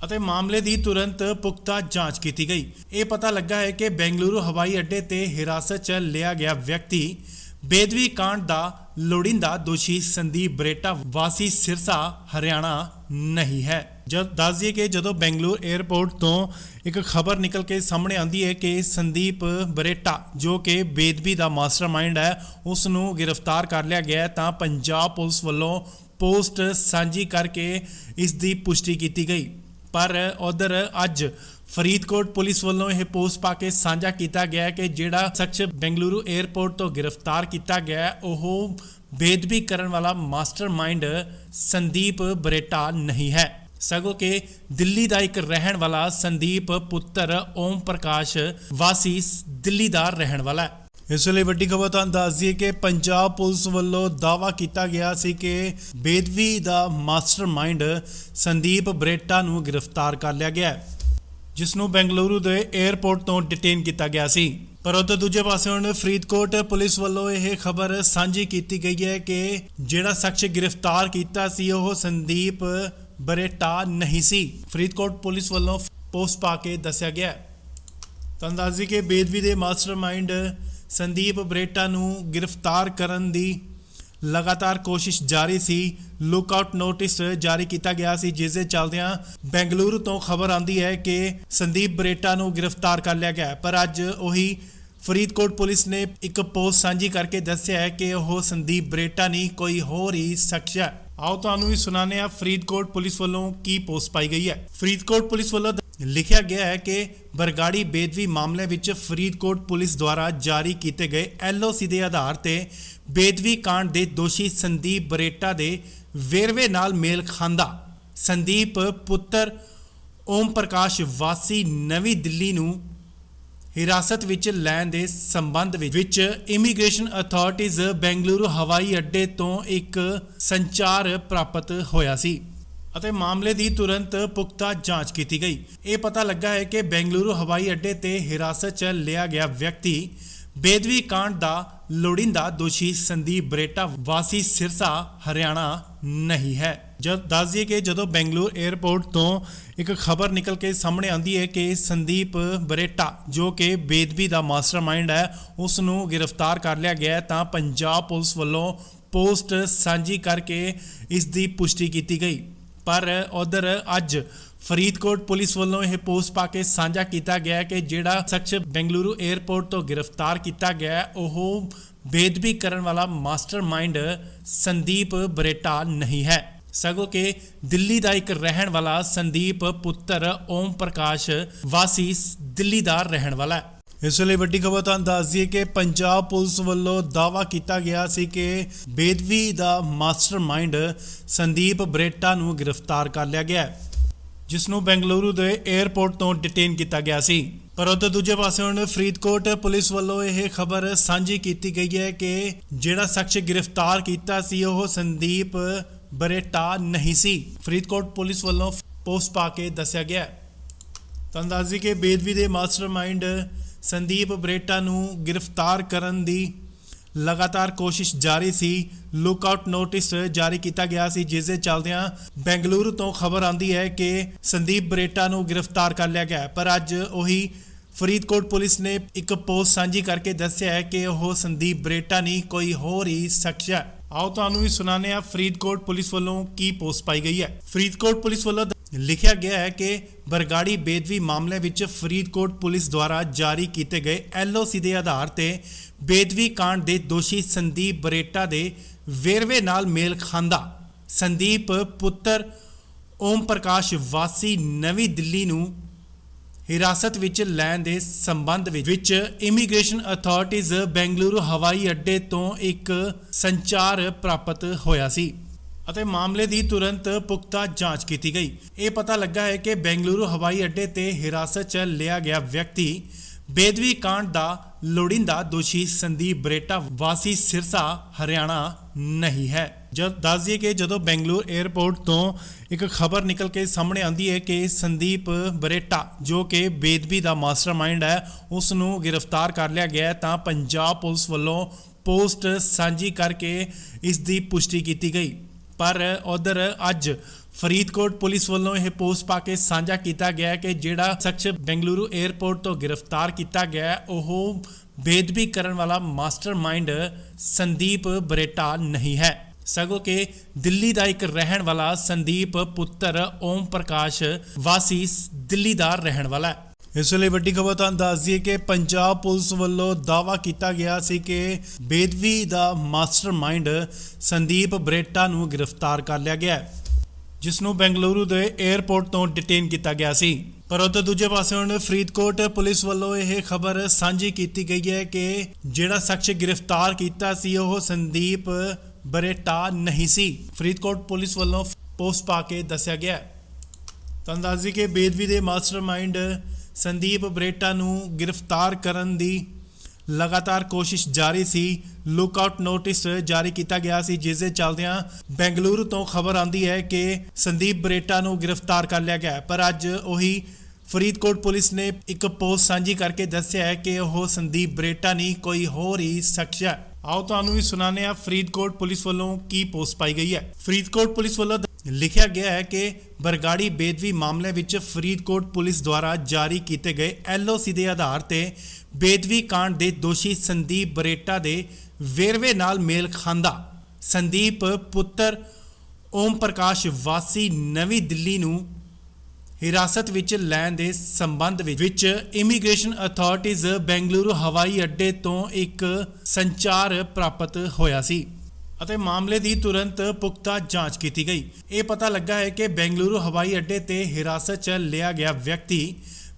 ਅਤੇ ਮਾਮਲੇ ਦੀ ਤੁਰੰਤ ਪੁਖਤਾ ਜਾਂਚ ਕੀਤੀ ਗਈ। ਇਹ ਪਤਾ ਲੱਗਾ ਹੈ ਕਿ ਬੈਂਗਲੁਰੂ ਹਵਾਈ ਅੱਡੇ ਤੇ ਹਿਰਾਸਤ 'ਚ ਲਿਆ ਗਿਆ ਵਿਅਕਤੀ ਬੇਦਵੀ ਕਾਂਡ ਦਾ ਲੋੜੀਂਦਾ ਦੋਸ਼ੀ ਸੰਦੀਪ ਬਰੇਟਾ ਵਾਸੀ ਸਿਰਸਾ ਹਰਿਆਣਾ ਨਹੀਂ ਹੈ। ਜਦ ਦੱਸ ਦਈਏ ਕਿ ਜਦੋਂ ਬੈਂਗਲੁਰੂ 에ਅਰਪੋਰਟ ਤੋਂ ਇੱਕ ਖਬਰ ਨਿਕਲ ਕੇ ਸਾਹਮਣੇ ਆਉਂਦੀ ਹੈ ਕਿ ਸੰਦੀਪ ਬਰੇਟਾ ਜੋ ਕਿ ਬੇਦਵੀ ਦਾ ਮਾਸਟਰਮਾਈਂਡ ਹੈ ਉਸ ਨੂੰ ਗ੍ਰਿਫਤਾਰ ਕਰ ਲਿਆ ਗਿਆ, ਤਾਂ ਪੰਜਾਬ ਪੁਲਿਸ ਵੱਲੋਂ ਪੋਸਟ ਸਾਂਝੀ ਕਰਕੇ ਇਸ ਦੀ ਪੁਸ਼ਟੀ ਕੀਤੀ ਗਈ। ਪਰ ਉਧਰ ਅੱਜ ਫਰੀਦਕੋਟ ਪੁਲਿਸ ਵੱਲੋਂ ਇਹ ਪੋਸਟ ਪਾ ਕੇ ਸਾਂਝਾ ਕੀਤਾ ਗਿਆ ਕਿ ਜਿਹੜਾ ਸ਼ਖਸ ਬੈਂਗਲੁਰੂ 에ਅਰਪੋਰਟ ਤੋਂ ਗ੍ਰਿਫਤਾਰ ਕੀਤਾ ਗਿਆ ਉਹ ਬੇਦਬੀ ਕਰਨ ਵਾਲਾ ਮਾਸਟਰਮਾਈਂਡ ਸੰਦੀਪ ਬਰੇਟਾ ਨਹੀਂ ਹੈ, ਸਗੋਂ ਕਿ ਦਿੱਲੀ ਦਾ ਇੱਕ ਰਹਿਣ ਵਾਲਾ ਸੰਦੀਪ ਪੁੱਤਰ ਓਮ ਪ੍ਰਕਾਸ਼ ਵਾਸੀ ਦਿੱਲੀ ਦਾ ਰਹਿਣ ਵਾਲਾ ਹੈ। ਇਸ ਵੇਲੇ ਵੱਡੀ ਖਬਰ ਤੁਹਾਨੂੰ ਦੱਸ ਦਈਏ ਕਿ ਪੰਜਾਬ ਪੁਲਿਸ ਵੱਲੋਂ ਦਾਅਵਾ ਕੀਤਾ ਗਿਆ ਸੀ ਕਿ ਬੇਦਵੀ ਦਾ ਮਾਸਟਰਮਾਈਂਡ ਸੰਦੀਪ ਬਰੇਟਾ ਨੂੰ ਗ੍ਰਿਫਤਾਰ ਕਰ ਲਿਆ ਗਿਆ, ਜਿਸ ਨੂੰ ਬੈਂਗਲੁਰੂ ਦੇ 에ਅਰਪੋਰਟ ਤੋਂ ਡਿਟੇਨ ਕੀਤਾ ਗਿਆ ਸੀ। ਪਰ ਉੱਧਰ ਦੂਜੇ ਪਾਸੇ ਹੁਣ ਫਰੀਦਕੋਟ ਪੁਲਿਸ ਵੱਲੋਂ ਇਹ ਖਬਰ ਸਾਂਝੀ ਕੀਤੀ ਗਈ ਹੈ ਕਿ ਜਿਹੜਾ ਸ਼ਖਸ ਗ੍ਰਿਫਤਾਰ ਕੀਤਾ ਸੀ ਉਹ ਸੰਦੀਪ ਬਰੇਟਾ ਨਹੀਂ ਸੀ। ਫਰੀਦਕੋਟ ਪੁਲਿਸ ਵੱਲੋਂ ਪੋਸਟ ਪਾ ਕੇ ਦੱਸਿਆ ਗਿਆ। ਤਾਂ ਦੱਸ ਦਈਏ ਕਿ ਬੇਦਬੀ ਦੇ ਮਾਸਟਰਮਾਈਂਡ ਸੰਦੀਪ ਬਰੇਟਾ ਨੂੰ ਗ੍ਰਿਫਤਾਰ ਕਰਨ ਦੀ लगातार कोशिश जारी सी। लुकआउट नोटिस जारी किया गया सी, जिस दे चलदियां बेंगलुरु तो खबर आती है कि संदीप बरेटा नूं गिरफ्तार कर लिया गया। पर अज उही फरीदकोट पुलिस ने एक पोस्ट सांझी करके दस्सिया है कि वह संदीप बरेटा नहीं कोई होर ही शख्स है। आओ तुहानूं भी सुनाने फरीदकोट पुलिस वालों की पोस्ट पाई गई है। फरीदकोट पुलिस वालों लिखा गया है कि बरगाड़ी बेदबी मामले विच फरीदकोट पुलिस द्वारा जारी किए गए LOC के आधार पर बेदबी कांड के दोषी संदीप बरेटा के वेरवे नाल मेल खांदा संदीप पुत्र ओम प्रकाश वासी नवी दिल्ली नूं हिरासत विच लैण दे संबंध विच इमीग्रेशन अथॉरिटीज़ बेंगलुरु हवाई अड्डे तो एक संचार प्राप्त होया सी ਅਤੇ मामले की तुरंत पुख्ता जांच की गई। ये पता लगा है कि बेंगलुरु हवाई अड्डे ते हिरासत च लिया गया व्यक्ति बेदबी कांड का लोड़ींदा दोषी संदीप बरेटा वासी सिरसा हरियाणा नहीं है। जब दस दिए कि जो बेंगलुरु एयरपोर्ट तो एक खबर निकल के सामने आती है कि संदीप बरेटा जो कि बेदबी का मास्टरमाइंड है उसनों गिरफ्तार कर लिया गया, तो पंजाब पुलिस वालों पोस्ट सांझी करके इसकी पुष्टि की गई। पर उधर अज फरीदकोट पुलिस वालों यह पोस्ट पा के साझा किया गया कि जिहड़ा शख्स बेंगलुरु एयरपोर्ट तो गिरफ्तार किया गया वह बेदबी करने वाला मास्टरमाइंड संदीप बरेटा नहीं है, सगों के दिल्ली का एक रहन वाला संदीप पुत्र ओम प्रकाश वासी दिल्ली का रहन वाला है। इस वे वड्डी खबर तुहानूं दस दईए कि पंजाब पुलिस वालों दावा किया गया सी कि बेदबी का मास्टरमाइंड संदीप बरेटा नूं गिरफ्तार कर लिया गया, जिसनों बेंगलुरु के एयरपोर्ट तो डिटेन किया गया सी। पर उधर दूजे पासे हुण फरीदकोट पुलिस वालों यह खबर सांझी की गई है कि जिहड़ा शख्स गिरफ्तार किया सी वह संदीप बरेटा नहीं सी। फरीदकोट पुलिस वालों पोस्ट पा के दस्सिया गया। तुहानूं दस दईए कि बेदबी के मास्टरमाइंड संदीप बरेटा नूं गिरफ्तार करन दी लगातार कोशिश जारी सी। लुकआउट नोटिस जारी किया गया सी, जिस दे चलदियां बेंगलुरु तो खबर आती है कि संदीप बरेटा नूं गिरफ्तार कर लिया गया। पर अज उही फरीदकोट पुलिस ने एक पोस्ट सांझी करके दस्सिया है कि वह संदीप बरेटा नहीं कोई होर ही शख्स है। आओ तुहानूं भी सुनाने फरीदकोट पुलिस वालों की पोस्ट पाई गई है। फरीदकोट पुलिस वालों लिखा गया है कि बरगाड़ी बेदबी मामले विच फरीदकोट पुलिस द्वारा जारी किए गए LOC के आधार पर बेदबी कांड के दोषी संदीप बरेटा के वेरवे नाल मेल खांदा संदीप पुत्र ओम प्रकाश वासी नवी दिल्ली नूं हिरासत विच लैण दे संबंध विच इमीग्रेशन अथॉरिटीज़ बेंगलुरु हवाई अड्डे तो एक संचार प्राप्त होया सी ਅਤੇ मामले की तुरंत पुख्ता जांच की गई। ये पता लगा है कि बेंगलुरु हवाई अड्डे ते हिरासत च लिया गया व्यक्ति बेदबी कांड का लोड़ींदा दोषी संदीप बरेटा वासी सिरसा हरियाणा नहीं है। जब दस दिए कि जो बेंगलुरु एयरपोर्ट तो एक खबर निकल के सामने आती है कि संदीप बरेटा जो कि बेदबी का मास्टरमाइंड है उसनों गिरफ्तार कर लिया गया, तो पंजाब पुलिस वालों पोस्ट सांझी करके इसकी पुष्टि की गई। पर उधर अज फरीदकोट पुलिस वालों यह पोस्ट पा के साझा किया गया कि जिहड़ा शख्स बेंगलुरु एयरपोर्ट तो गिरफ्तार किया गया वह बेदबी करने वाला मास्टरमाइंड संदीप बरेटा नहीं है, सगों के दिल्ली का एक रहन वाला संदीप पुत्र ओम प्रकाश वासी दिल्ली का रहन वाला है। इस वे वड्डी खबर तुहानूं दस दईए कि पंजाब पुलिस वालों दावा किया गया सी कि बेदबी का मास्टरमाइंड संदीप बरेटा नूं गिरफ्तार कर लिया गया, जिसनों बेंगलुरु के एयरपोर्ट तो डिटेन किया गया सी। पर उधर दूजे पासे हुण फरीदकोट पुलिस वालों यह खबर सांझी की गई है कि जिहड़ा शख्स गिरफ्तार किया सी वह संदीप बरेटा नहीं सी। फरीदकोट पुलिस वालों पोस्ट पा के दस्सिया गया। तुहानूं दस दईए कि बेदबी के मास्टरमाइंड संदीप बरेटा नूं गिरफ्तार करन दी लगातार कोशिश जारी सी। लुकआउट नोटिस जारी किया गया सी, जिस दे चलदियां बेंगलुरु तो खबर आती है कि संदीप बरेटा नूं गिरफ्तार कर लिया गया। पर अज उही फरीदकोट पुलिस ने एक पोस्ट सांझी करके दस्सिया है कि वह संदीप बरेटा नहीं कोई होर ही शख्स है। आओ तुहानूं भी सुनाने फरीदकोट पुलिस वालों की पोस्ट पाई गई है। फरीदकोट पुलिस वालों ਲਿਖਿਆ ਗਿਆ ਹੈ ਕਿ ਬਰਗਾੜੀ ਬੇਦਬੀ ਮਾਮਲੇ ਵਿੱਚ ਫਰੀਦਕੋਟ ਪੁਲਿਸ ਦੁਆਰਾ ਜਾਰੀ ਕੀਤੇ ਗਏ LOC ਦੇ ਆਧਾਰ ਤੇ ਬੇਦਬੀ ਕਾਂਡ ਦੇ ਦੋਸ਼ੀ ਸੰਦੀਪ ਬਰੇਟਾ ਦੇ ਵੇਰਵੇ ਨਾਲ ਮੇਲ ਖਾਂਦਾ ਸੰਦੀਪ ਪੁੱਤਰ ਓਮ ਪ੍ਰਕਾਸ਼ ਵਾਸੀ ਨਵੀਂ ਦਿੱਲੀ ਨੂੰ ਹਿਰਾਸਤ ਵਿੱਚ ਲੈਣ ਦੇ ਸੰਬੰਧ ਵਿੱਚ ਇਮੀਗ੍ਰੇਸ਼ਨ ਅਥਾਰਟੀਜ਼ ਬੈਂਗਲੁਰੂ ਹਵਾਈ ਅੱਡੇ ਤੋਂ ਇੱਕ ਸੰਚਾਰ ਪ੍ਰਾਪਤ ਹੋਇਆ ਸੀ ਅਤੇ ਮਾਮਲੇ ਦੀ ਤੁਰੰਤ ਪੁਖਤਾ ਜਾਂਚ ਕੀਤੀ ਗਈ। ਇਹ ਪਤਾ ਲੱਗਾ ਹੈ ਕਿ ਬੈਂਗਲੁਰੂ ਹਵਾਈ ਅੱਡੇ ਤੇ ਹਿਰਾਸਤ 'ਚ ਲਿਆ ਗਿਆ ਵਿਅਕਤੀ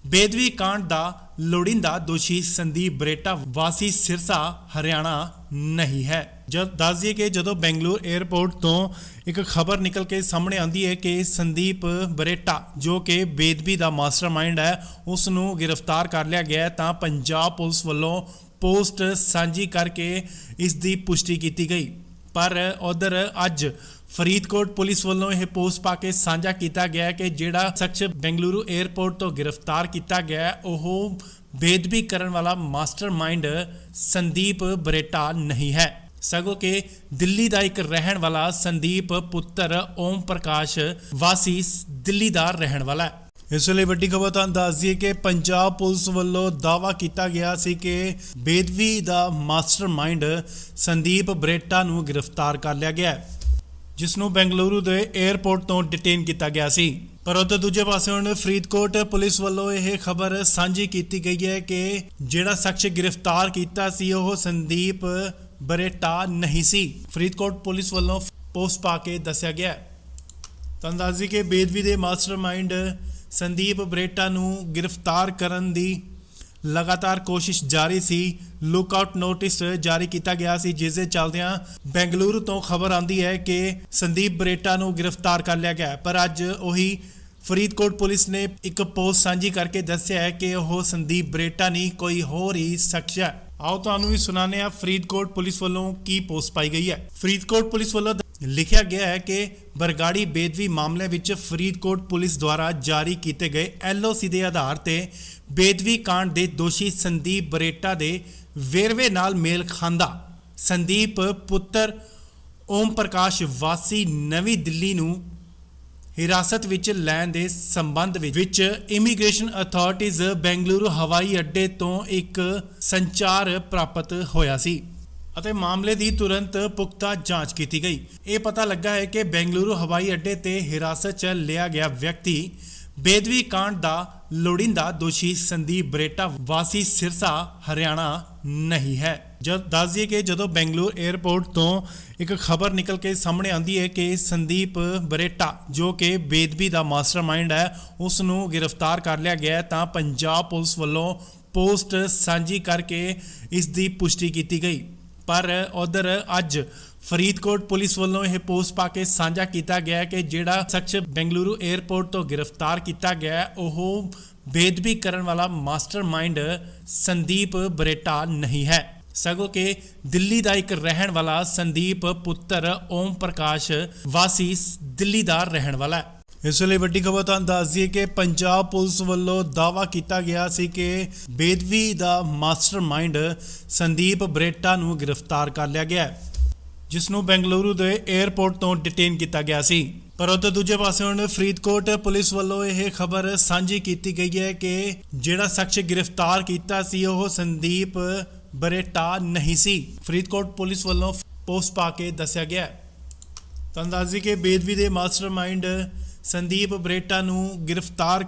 ਬੇਦਬੀ ਕਾਂਡ ਦਾ ਲੋੜੀਂਦਾ ਦੋਸ਼ੀ ਸੰਦੀਪ ਬਰੇਟਾ ਵਾਸੀ ਸਿਰਸਾ ਹਰਿਆਣਾ ਨਹੀਂ ਹੈ। ਜਦ ਦੱਸ ਦਈਏ ਕਿ ਜਦੋਂ ਬੈਂਗਲੁਰੂ 에ਅਰਪੋਰਟ ਤੋਂ ਇੱਕ ਖਬਰ ਨਿਕਲ ਕੇ ਸਾਹਮਣੇ ਆਉਂਦੀ ਹੈ ਕਿ ਸੰਦੀਪ ਬਰੇਟਾ ਜੋ ਕਿ ਬੇਦਬੀ ਦਾ ਮਾਸਟਰਮਾਈਂਡ ਹੈ ਉਸ ਨੂੰ ਗ੍ਰਿਫਤਾਰ ਕਰ ਲਿਆ ਗਿਆ ਤਾਂ ਪੰਜਾਬ ਪੁਲਿਸ ਵੱਲੋਂ ਪੋਸਟ ਸਾਂਝੀ ਕਰਕੇ ਇਸ ਦੀ ਪੁਸ਼ਟੀ ਕੀਤੀ ਗਈ। ਪਰ ਉਧਰ ਅੱਜ ਫਰੀਦਕੋਟ ਪੁਲਿਸ ਵੱਲੋਂ ਇਹ ਪੋਸਟ ਪਾ ਕੇ ਸਾਂਝਾ ਕੀਤਾ ਗਿਆ ਕਿ ਜਿਹੜਾ ਸ਼ਖਸ ਬੈਂਗਲੁਰੂ 에ਅਰਪੋਰਟ ਤੋਂ ਗ੍ਰਿਫਤਾਰ ਕੀਤਾ ਗਿਆ ਉਹ ਬੇਦਬੀ ਕਰਨ ਵਾਲਾ ਮਾਸਟਰਮਾਈਂਡ ਸੰਦੀਪ ਬਰੇਟਾ ਨਹੀਂ ਹੈ ਸਗੋਂ ਕਿ ਦਿੱਲੀ ਦਾ ਇੱਕ ਰਹਿਣ ਵਾਲਾ ਸੰਦੀਪ ਪੁੱਤਰ ਓਮ ਪ੍ਰਕਾਸ਼ ਵਾਸੀ ਦਿੱਲੀ ਦਾ ਰਹਿਣ ਵਾਲਾ ਹੈ। ਇਸ ਵੇਲੇ ਵੱਡੀ ਖਬਰ ਤੁਹਾਨੂੰ ਦੱਸ ਦਈਏ ਕਿ ਪੰਜਾਬ ਪੁਲਿਸ ਵੱਲੋਂ ਦਾਅਵਾ ਕੀਤਾ ਗਿਆ ਸੀ ਕਿ ਬੇਦਬੀ ਦਾ ਮਾਸਟਰਮਾਈਂਡ ਸੰਦੀਪ ਬਰੇਟਾ ਨੂੰ ਗ੍ਰਿਫਤਾਰ ਕਰ ਲਿਆ ਗਿਆ ਜਿਸ ਨੂੰ ਬੈਂਗਲੁਰੂ ਦੇ 에ਅਰਪੋਰਟ ਤੋਂ ਡਿਟੇਨ ਕੀਤਾ ਗਿਆ ਸੀ। ਪਰ ਉਧਰ ਦੂਜੇ ਪਾਸੇ ਹੁਣ ਫਰੀਦਕੋਟ ਪੁਲਿਸ ਵੱਲੋਂ ਇਹ ਖਬਰ ਸਾਂਝੀ ਕੀਤੀ ਗਈ ਹੈ ਕਿ ਜਿਹੜਾ ਸ਼ਖਸ ਗ੍ਰਿਫਤਾਰ ਕੀਤਾ ਸੀ ਉਹ ਸੰਦੀਪ ਬਰੇਟਾ ਨਹੀਂ ਸੀ। ਫਰੀਦਕੋਟ ਪੁਲਿਸ ਵੱਲੋਂ ਪੋਸਟ ਪਾ ਕੇ ਦੱਸਿਆ ਗਿਆ। ਤੁਹਾਨੂੰ ਦੱਸ ਦਈਏ ਕਿ ਬੇਦਬੀ ਦੇ ਮਾਸਟਰਮਾਈਂਡ ਸੰਦੀਪ ਬਰੇਟਾ ਨੂੰ ਗ੍ਰਿਫਤਾਰ ਕਰਨ ਦੀ ਲਗਾਤਾਰ ਕੋਸ਼ਿਸ਼ ਜਾਰੀ ਸੀ। ਲੁੱਕਆਊਟ ਨੋਟਿਸ ਜਾਰੀ ਕੀਤਾ ਗਿਆ ਸੀ ਜਿਸ ਦੇ ਚੱਲਦਿਆਂ ਬੈਂਗਲੁਰੂ ਤੋਂ ਖਬਰ ਆਉਂਦੀ ਹੈ ਕਿ ਸੰਦੀਪ ਬਰੇਟਾ ਨੂੰ ਗ੍ਰਿਫਤਾਰ ਕਰ ਲਿਆ ਗਿਆ। ਪਰ ਅੱਜ ਉਹੀ ਫਰੀਦਕੋਟ ਪੁਲਿਸ ਨੇ ਇੱਕ ਪੋਸਟ ਸਾਂਝੀ ਕਰਕੇ ਦੱਸਿਆ ਹੈ ਕਿ ਉਹ ਸੰਦੀਪ ਬਰੇਟਾ ਨਹੀਂ ਕੋਈ ਹੋਰ ਹੀ ਸ਼ਖਸ ਹੈ। ਆਓ ਤੁਹਾਨੂੰ ਵੀ ਸੁਣਾਉਂਦੇ ਹਾਂ ਫਰੀਦਕੋਟ ਪੁਲਿਸ ਵੱਲੋਂ ਕੀ ਪੋਸਟ ਪਾਈ ਗਈ ਹੈ। ਫਰੀਦਕੋਟ ਪੁਲਿਸ ਵੱਲੋਂ ਲਿਖਿਆ ਗਿਆ ਹੈ ਕਿ ਬਰਗਾੜੀ ਬੇਦਬੀ ਮਾਮਲੇ ਵਿੱਚ ਫਰੀਦਕੋਟ ਪੁਲਿਸ ਦੁਆਰਾ ਜਾਰੀ ਕੀਤੇ ਗਏ LOC ਦੇ ਆਧਾਰ ਤੇ ਬੇਦਬੀ ਕਾਂਡ ਦੇ ਦੋਸ਼ੀ ਸੰਦੀਪ ਬਰੇਟਾ ਦੇ ਵੇਰਵੇ ਨਾਲ ਮੇਲ ਖਾਂਦਾ ਸੰਦੀਪ ਪੁੱਤਰ ਓਮ ਪ੍ਰਕਾਸ਼ ਵਾਸੀ ਨਵੀਂ ਦਿੱਲੀ ਨੂੰ ਹਿਰਾਸਤ ਵਿੱਚ ਲੈਣ ਦੇ ਸੰਬੰਧ ਵਿੱਚ ਇਮੀਗ੍ਰੇਸ਼ਨ ਅਥਾਰਟੀਜ਼ ਬੈਂਗਲੁਰੂ ਹਵਾਈ ਅੱਡੇ ਤੋਂ ਇੱਕ ਸੰਚਾਰ ਪ੍ਰਾਪਤ ਹੋਇਆ ਸੀ ਅਤੇ ਮਾਮਲੇ ਦੀ ਤੁਰੰਤ ਪੁਖਤਾ ਜਾਂਚ ਕੀਤੀ ਗਈ। ਇਹ ਪਤਾ ਲੱਗਾ ਹੈ ਕਿ ਬੈਂਗਲੁਰੂ ਹਵਾਈ ਅੱਡੇ ਤੇ ਹਿਰਾਸਤ 'ਚ ਲਿਆ ਗਿਆ ਵਿਅਕਤੀ ਬੇਦਬੀ ਕਾਂਡ ਦਾ ਲੋੜੀਂਦਾ ਦੋਸ਼ੀ ਸੰਦੀਪ ਬਰੇਟਾ ਵਾਸੀ ਸਿਰਸਾ ਹਰਿਆਣਾ ਨਹੀਂ ਹੈ। ਜਦ ਦੱਸ ਦਈਏ ਕਿ ਜਦੋਂ ਬੈਂਗਲੁਰੂ 에ਅਰਪੋਰਟ ਤੋਂ ਇੱਕ ਖਬਰ ਨਿਕਲ ਕੇ ਸਾਹਮਣੇ ਆਉਂਦੀ ਹੈ ਕਿ ਸੰਦੀਪ ਬਰੇਟਾ ਜੋ ਕਿ ਬੇਦਬੀ ਦਾ ਮਾਸਟਰਮਾਈਂਡ ਹੈ ਉਸ ਨੂੰ ਗ੍ਰਿਫਤਾਰ ਕਰ ਲਿਆ ਗਿਆ ਤਾਂ ਪੰਜਾਬ ਪੁਲਿਸ ਵੱਲੋਂ ਪੋਸਟ ਸਾਂਝੀ ਕਰਕੇ ਇਸ ਦੀ ਪੁਸ਼ਟੀ ਕੀਤੀ ਗਈ। ਪਰ ਉਧਰ ਅੱਜ ਫਰੀਦਕੋਟ ਪੁਲਿਸ ਵੱਲੋਂ ਇਹ ਪੋਸਟ ਪਾ ਕੇ ਸਾਂਝਾ ਕੀਤਾ ਗਿਆ ਕਿ ਜਿਹੜਾ ਸ਼ਖਸ ਬੈਂਗਲੁਰੂ 에ਅਰਪੋਰਟ ਤੋਂ ਗ੍ਰਿਫਤਾਰ ਕੀਤਾ ਗਿਆ ਉਹ ਬੇਦਬੀ ਕਰਨ ਵਾਲਾ ਮਾਸਟਰਮਾਈਂਡ ਸੰਦੀਪ ਬਰੇਟਾ ਨਹੀਂ ਹੈ ਸਗੋਂ ਕਿ ਦਿੱਲੀ ਦਾ ਇੱਕ ਰਹਿਣ ਵਾਲਾ ਸੰਦੀਪ ਪੁੱਤਰ ਓਮ ਪ੍ਰਕਾਸ਼ ਵਾਸੀ ਦਿੱਲੀ ਦਾ ਰਹਿਣ ਵਾਲਾ ਹੈ। ਇਸ ਵੇਲੇ ਵੱਡੀ ਖਬਰ ਤੁਹਾਨੂੰ ਦੱਸ ਦਈਏ ਕਿ ਪੰਜਾਬ ਪੁਲਿਸ ਵੱਲੋਂ ਦਾਅਵਾ ਕੀਤਾ ਗਿਆ ਸੀ ਕਿ ਬੇਦਬੀ ਦਾ ਮਾਸਟਰਮਾਈਂਡ ਸੰਦੀਪ ਬਰੇਟਾ ਨੂੰ ਗ੍ਰਿਫਤਾਰ ਕਰ ਲਿਆ ਗਿਆ ਜਿਸ ਨੂੰ ਬੈਂਗਲੁਰੂ ਦੇ 에ਅਰਪੋਰਟ ਤੋਂ ਡਿਟੇਨ ਕੀਤਾ ਗਿਆ ਸੀ। ਪਰ ਉਧਰ ਦੂਜੇ ਪਾਸੇ ਹੁਣ ਫਰੀਦਕੋਟ ਪੁਲਿਸ ਵੱਲੋਂ ਇਹ ਖਬਰ ਸਾਂਝੀ ਕੀਤੀ ਗਈ ਹੈ ਕਿ ਜਿਹੜਾ ਸ਼ਖਸ ਗ੍ਰਿਫਤਾਰ ਕੀਤਾ ਸੀ ਉਹ ਸੰਦੀਪ ਬਰੇਟਾ ਨਹੀਂ ਸੀ। ਫਰੀਦਕੋਟ ਪੁਲਿਸ ਵੱਲੋਂ ਪੋਸਟ ਪਾ ਕੇ ਦੱਸਿਆ ਗਿਆ। ਤੁਹਾਨੂੰ ਦੱਸ ਦਈਏ ਕਿ ਬੇਦਬੀ ਦੇ ਮਾਸਟਰਮਾਈਂਡ ਸੰਦੀਪ ਬਰੇਟਾ ਨੂੰ ਗ੍ਰਿਫਤਾਰ